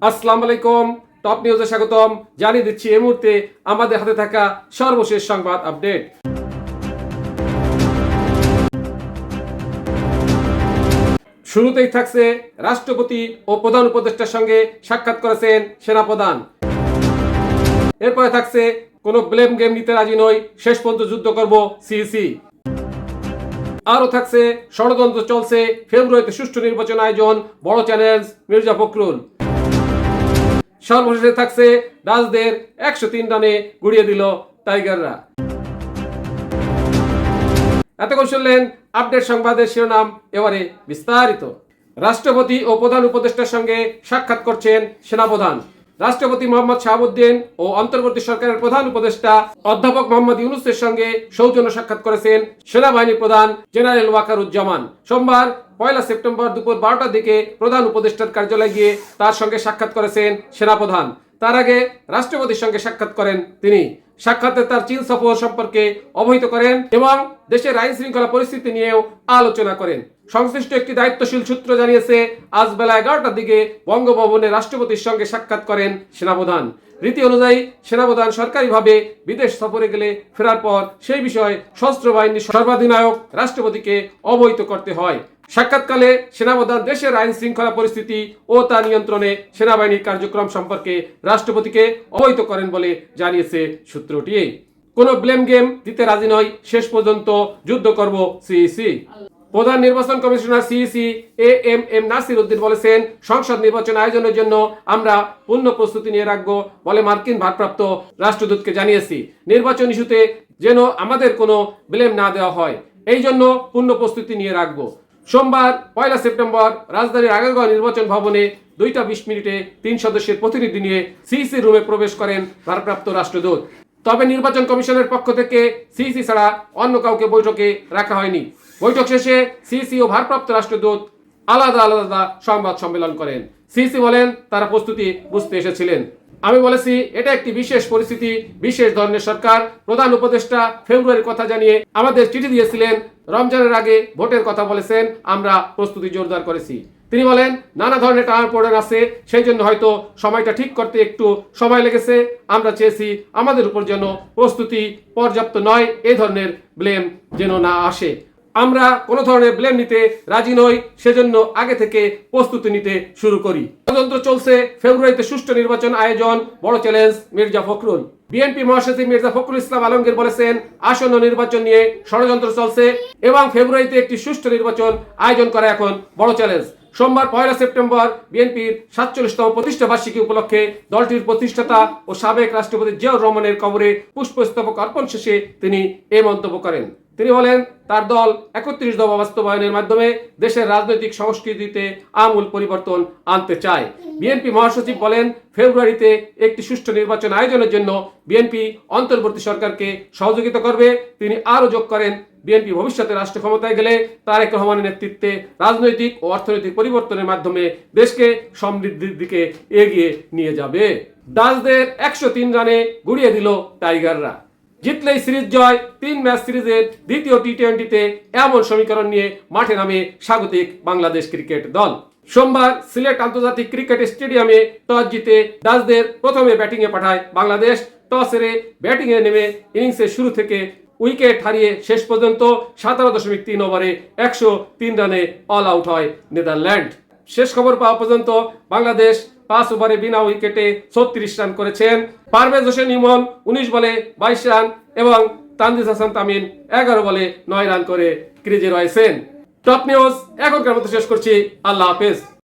আসসালামু আলাইকুম। টপ নিউজে স্বাগতম। জানিয়ে দিচ্ছি এই মুহূর্তে আমাদের হাতে থাকা সর্বশেষ সংবাদ আপডেট। শুরুতেই থাকছে রাষ্ট্রপতি ও প্রধান উপদেষ্টার সঙ্গে সাক্ষাৎ করেছেন সেনাপ্রধান। এরপরে থাকছে কোনো ব্লেম গেম নিতে রাজি নই, শেষ পর্যন্ত যুদ্ধ করব সিইসি। আরও থাকছে ষড়যন্ত্র চলছে, ফেব্রুয়ারিতে সুষ্ঠু নির্বাচন আয়োজন, বড় চ্যালেঞ্জ মির্জা ফখরুল। সর্বশেষে থাকছে ডাচদের 103 রানে গুড়িয়ে দিল টাইগাররা। এতক্ষণ শুনলেন আপডেট সংবাদের শিরোনাম, এবারে বিস্তারিত। রাষ্ট্রপতি ও প্রধান উপদেষ্টার সঙ্গে সাক্ষাৎ করছেন সেনাপ্রধান। রাষ্ট্রপতি মোহাম্মদ শাহাবুদ্দিন ও অন্তর্বর্তী সরকারের প্রধান উপদেষ্টা অধ্যাপক মোহাম্মদ ইউনূসের সঙ্গে সৌজন্য সাক্ষাৎ করেছেন সেনাবাহিনী প্রধান জেনারেল ওয়াকারুজ্জামান। সোমবার 1 সেপ্টেম্বর দুপুর 12টার দিকে প্রধান উপদেষ্টার কার্যালয়ে গিয়ে তার সঙ্গে সাক্ষাৎ করেছেন সেনাপ্রধান। তার আগে রাষ্ট্রপতির সঙ্গে সাক্ষাৎ করেন তিনি। সাক্ষাতে তার চীন সফর সম্পর্কে অবহিত করেন এবং দেশের আইন শৃঙ্খলা পরিস্থিতি নিয়েও আলোচনা করেন। সংশ্লিষ্ট একটি দায়িত্বশীল সূত্র জানিয়েছে, আজ বেলা 11টার দিকে বঙ্গভবনে রাষ্ট্রপতির সঙ্গে সাক্ষাৎ করেন সেনাপ্রধান। রীতি অনুযায়ী সেনাপ্রধান সরকারিভাবে বিদেশ সফরে গেলে ফেরার পর সেই বিষয়ে সশস্ত্র বাহিনীর সর্বাধিনায়ক রাষ্ট্রপতিকে অবহিত করতে হয়। সাক্ষাৎকালে সেনাপ্রধান দেশের আইন শৃঙ্খলা পরিস্থিতি ও তা নিয়ন্ত্রণে সেনাবাহিনীর কার্যক্রম সম্পর্কে রাষ্ট্রপতিকে অবহিত করেন বলে জানিয়েছে সূত্রটি। কোনো ব্লেম গেম দিতে রাজি নয়, শেষ পর্যন্ত যুদ্ধ করব সিইসি। প্রধান নির্বাচন commissioner CEC AMM Nasir Uddin বলেছেন, সংসদ নির্বাচন আয়োজনের জন্য আমরা পূর্ণ প্রস্তুতি নিয়ে রাখবো বলে মার্কিন ভারপ্রাপ্ত রাষ্ট্রদূতকে জানিয়েছি। নির্বাচন ইস্যুতে যেন আমাদের কোনো ব্লেম না দেওয়া হয়, এই জন্য পূর্ণ প্রস্তুতি নিয়ে রাখবো। সোমবার 1 সেপ্টেম্বর রাজধানীর আগারগাঁও নির্বাচন ভবনে 2:20 3 সদস্যের প্রতিনিধি নিয়ে সিইসি রুমে প্রবেশ করেন ভারপ্রাপ্ত রাষ্ট্রদূত। তবে নির্বাচন কমিশনের পক্ষ থেকে সিইসি ছাড়া অন্য কাউকে বৈঠকে রাখা হয়নি। বৈঠক শেষে সিইসি ও ভারপ্রাপ্ত রাষ্ট্রদূত আলাদা আলাদা সংবাদ সম্মেলন করেন। সিইসি বলেন, তারা প্রস্তুতি বুঝতে এসেছিলেন। আমি বলেছি, এটা একটি বিশেষ পরিস্থিতি, বিশেষ ধরনের সরকার। প্রধান উপদেষ্টা ফেব্রুয়ারির কথা জানিয়ে আমাদের চিঠি দিয়েছিলেন, রমজানের আগে ভোটের কথা বলেছেন, আমরা প্রস্তুতি জোরদার করেছি। তিনি বলেন, নানা ধরনের টানাপোড়েন আছে, সেই জন্য হয়তো সময়টা ঠিক করতে একটু সময় লেগেছে। আমরা চেয়েছি আমাদের উপর যেন প্রস্তুতি পর্যাপ্ত নয়, এই ধরনের ব্লেম যেন না আসে। আমরা কোনো ধরনের ব্লেম নিতে রাজি নই, সেজন্য আগে থেকে প্রস্তুতি নিতে শুরু করি। ষড়যন্ত্র চলছে, ফেব্রুয়ারিতে সুষ্ঠু নির্বাচন আয়োজন, বড় চ্যালেঞ্জ মির্জা ফখরুল। বিএনপি মহাসচিব মির্জা ফখরুল ইসলাম আলমগীর বলেছেন, আসন্ন নির্বাচন নিয়ে ষড়যন্ত্র চলছে এবং ফেব্রুয়ারিতে একটি সুষ্ঠু নির্বাচন আয়োজন করা এখন বড় চ্যালেঞ্জ। সোমবার 1 সেপ্টেম্বর বিএনপির 47তম প্রতিষ্ঠা বার্ষিকী উপলক্ষে দলটির প্রতিষ্ঠাতা ও সাবেক রাষ্ট্রপতি জিয়াউর রহমানের কবরে পুষ্পস্তবক অর্পণ শেষে তিনি এই মন্তব্য করেন। তিনি বলেন, তার দল 31 দফা বাস্তবায়নের মাধ্যমে দেশের রাজনৈতিক সংস্কৃতিতে আমূল পরিবর্তন আনতে চায়। বিএনপি মহাসচিব বলেন, ফেব্রুয়ারিতে একটি সুষ্ঠু নির্বাচন আয়োজনের জন্য বিএনপি অন্তর্বর্তী সরকারকে সহযোগিতা করবে। তিনি আরও যোগ করেন, বিএনপি ভবিষ্যতে রাষ্ট্র ক্ষমতায় গেলে তারেক রহমানের নেতৃত্বে রাজনৈতিক ও অর্থনৈতিক পরিবর্তনের মাধ্যমে দেশকে সমৃদ্ধির দিকে এগিয়ে নিয়ে যাবে। ডাচদের 103 রানে গুড়িয়ে দিল টাইগাররা। জিতলেই সিরিজ জয়, 3 ম্যাচ সিরিজের দ্বিতীয় টি-20তে এমন সমীকরণ নিয়ে মাঠে নামে স্বাগতিক বাংলাদেশ ক্রিকেট দল। সোমবার সিলেট আন্তর্জাতিক ক্রিকেট স্টেডিয়ামে টস জিতে ডাচদের প্রথমে ব্যাটিংয়ে পাঠায় বাংলাদেশ। টস হেরে ব্যাটিংয়ে নেমে ইনিংসের শুরু থেকে উইকেট হারিয়ে শেষ পর্যন্ত 17.3 ওভারে 103 রানে অল আউট হয় নেদারল্যান্ড। শেষ খবর পাওয়া পর্যন্ত বাংলাদেশ 5 ওভারে বিনা উইকেটে 36 রান করেছেন। পারভেজ হোসেন ইমন 19 বলে 22 রান এবং তানজিদ হাসান তামিম 11 বলে 9 রান করে ক্রিজে রয়েছেন। টপ নিউজ এখনকার মতো শেষ করছি। আল্লাহ হাফেজ।